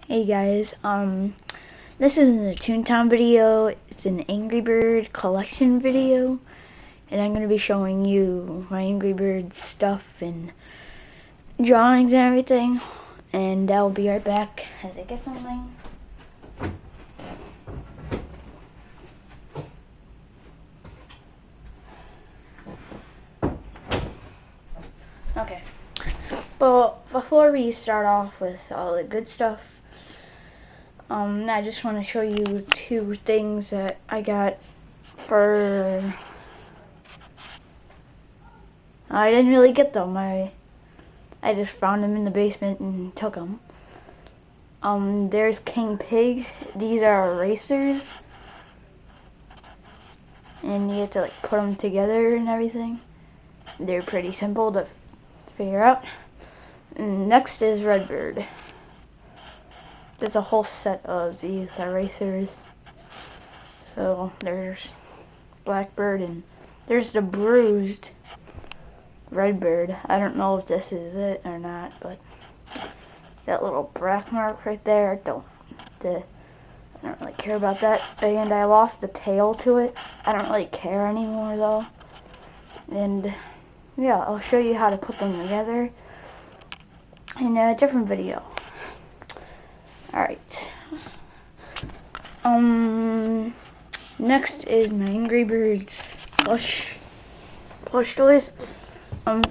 Hey guys, this isn't a Toontown video, it's an Angry Bird collection video, and I'm going to be showing you my Angry Bird stuff and drawings and everything, and I'll be right back as I get something. Okay, but before we start off with all the good stuff, I just want to show you two things that I got for... I didn't really get them. I just found them in the basement and took them. There's King Pig. These are erasers, and you have to like put them together and everything. They're pretty simple to figure out. And next is Redbird. There's a whole set of these erasers. So there's Blackbird and there's the bruised Redbird. I don't know if this is it or not, but that little black mark right there, I don't really care about that. And I lost the tail to it. I don't really care anymore though. And yeah, I'll show you how to put them together in a different video. Alright. Next is my Angry Birds plush toys.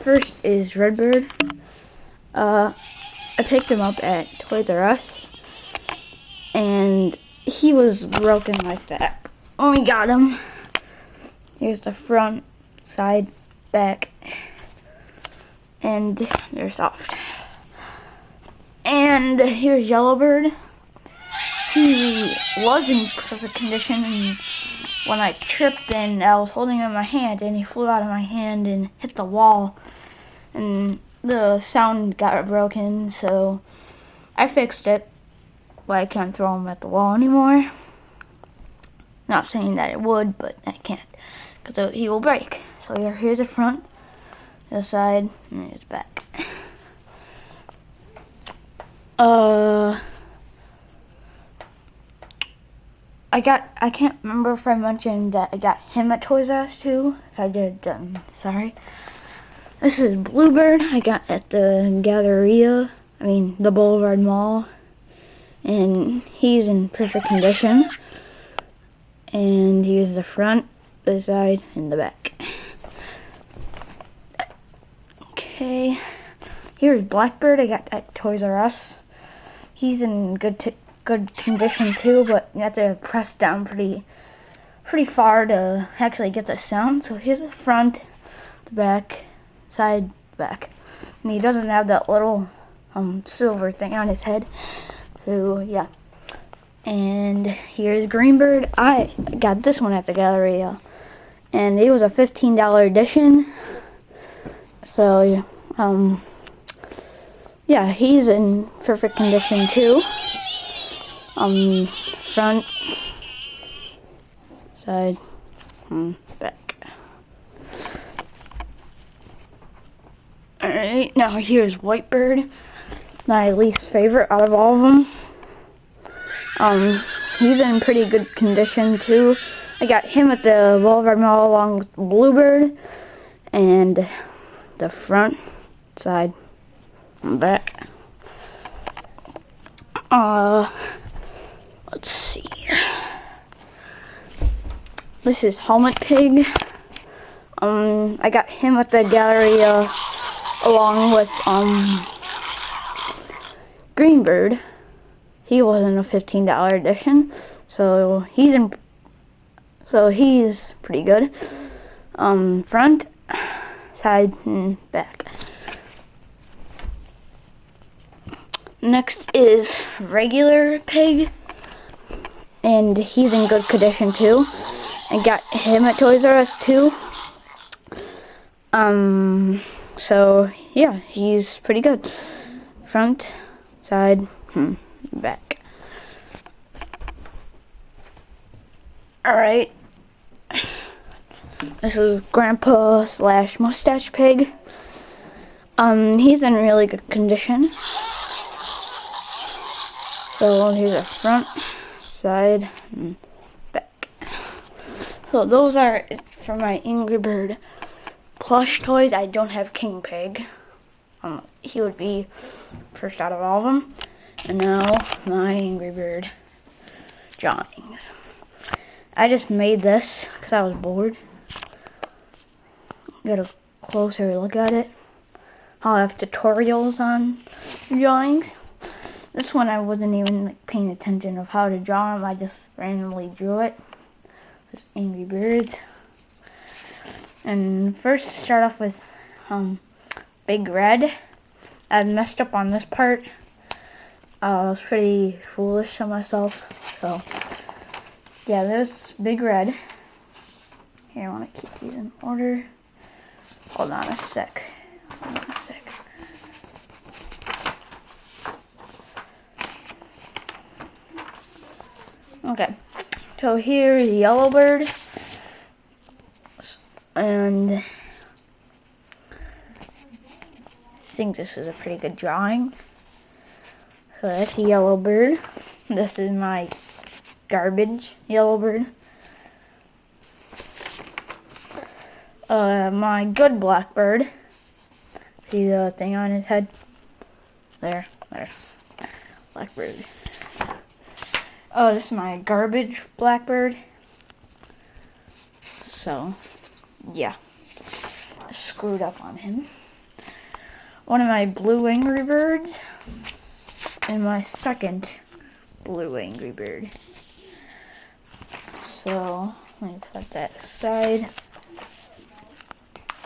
First is Redbird. I picked him up at Toys R Us, and he was broken like that when we got him. Here's the front, side, back, and they're soft. And here's Yellowbird. He was in perfect condition, and when I tripped and I was holding him in my hand, and he flew out of my hand and hit the wall, and the sound got broken, so I fixed it, but I can't throw him at the wall anymore. Not saying that it would, but I can't, because he will break. So here's the front, the side, and here's the back. I can't remember if I mentioned that I got him at Toys R Us too. If I did, sorry. This is Bluebird. I got at the Galleria, the Boulevard Mall, and he's in perfect condition. And here's the front, the side, and the back. Okay, here's Blackbird. I got at Toys R Us. He's in good condition too, but you have to press down pretty far to actually get the sound. So here's the front, the back, side, back, and he doesn't have that little silver thing on his head. So yeah. And here's Greenbird. I got this one at the Galleria, and it was a $15 edition. So yeah, he's in perfect condition too. Front, side, back. Alright, now here's Whitebird, my least favorite out of all of them. He's in pretty good condition too. I got him at the Boulevard Mall along with Bluebird, and the front, side, and back. Let's see. This is Helmet Pig. I got him at the Galleria along with Greenbird. He wasn't a $15 edition, so he's pretty good. Front, side, and back. Next is Regular Pig, and he's in good condition too. I got him at Toys R Us too. So yeah, he's pretty good. Front, side, back. Alright. This is Grandpa / Mustache Pig. He's in really good condition. So here's a front, side, and back. So those are for my Angry Bird plush toys. I don't have King Pig. He would be first out of all of them. And now my Angry Bird drawings. I just made this because I was bored. Get a closer look at it. I'll have tutorials on drawings. This one I wasn't even paying attention of how to draw them. I just randomly drew it. This Angry Birds. And first start off with Big Red. I messed up on this part. I was pretty foolish of myself. So yeah, there's Big Red. Here, I want to keep these in order. Hold on a sec. Okay, so here's Yellowbird, and I think this is a pretty good drawing. So that's Yellowbird. This is my garbage Yellowbird. My good Blackbird. See the thing on his head? There. Blackbird. Oh, this is my garbage Blackbird. So, yeah. I screwed up on him. One of my blue Angry Birds. And my second blue Angry Bird. So, let me put that aside.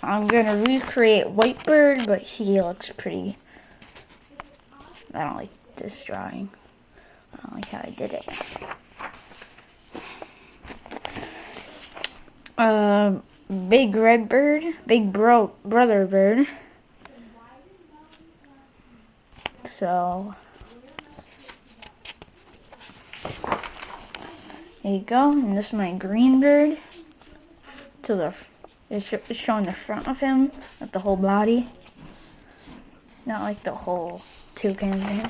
I'm gonna recreate Whitebird, but he looks pretty... I don't like this drawing. I don't like how I did it. Big Red Bird, Big Brother Bird. So there you go. And this is my Green Bird. It's showing the front of him, not the whole body. Not like the whole toucan thing.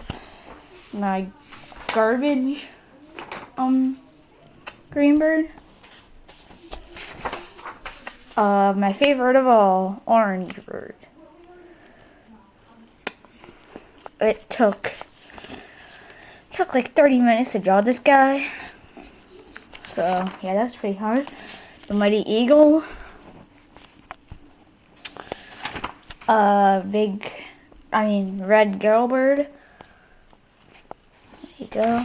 My garbage Green Bird. My favorite of all, Orange Bird. It took like 30 minutes to draw this guy. So yeah, that's pretty hard. The Mighty Eagle. Red Girlbird. There you go.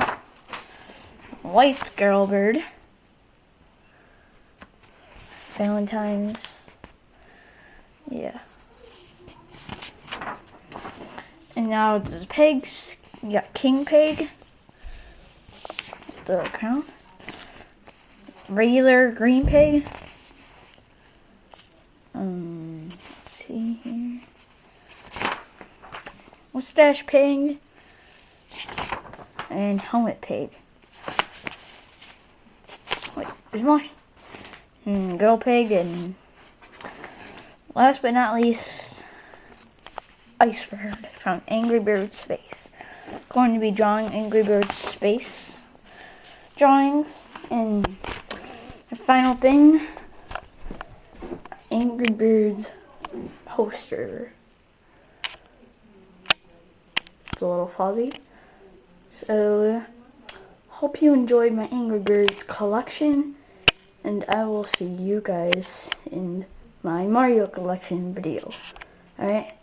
White Girlbird. Valentine's. Yeah. And now the pigs. You got King Pig. The crown. Regular green pig. Let's see here. Mustache pig. And helmet pig. Wait, there's more. Girl pig, and last but not least, Icebird from Angry Birds Space. Going to be drawing Angry Birds Space drawings, and the final thing, Angry Birds poster. It's a little fuzzy. So, hope you enjoyed my Angry Birds collection, and I will see you guys in my Mario collection video. Alright?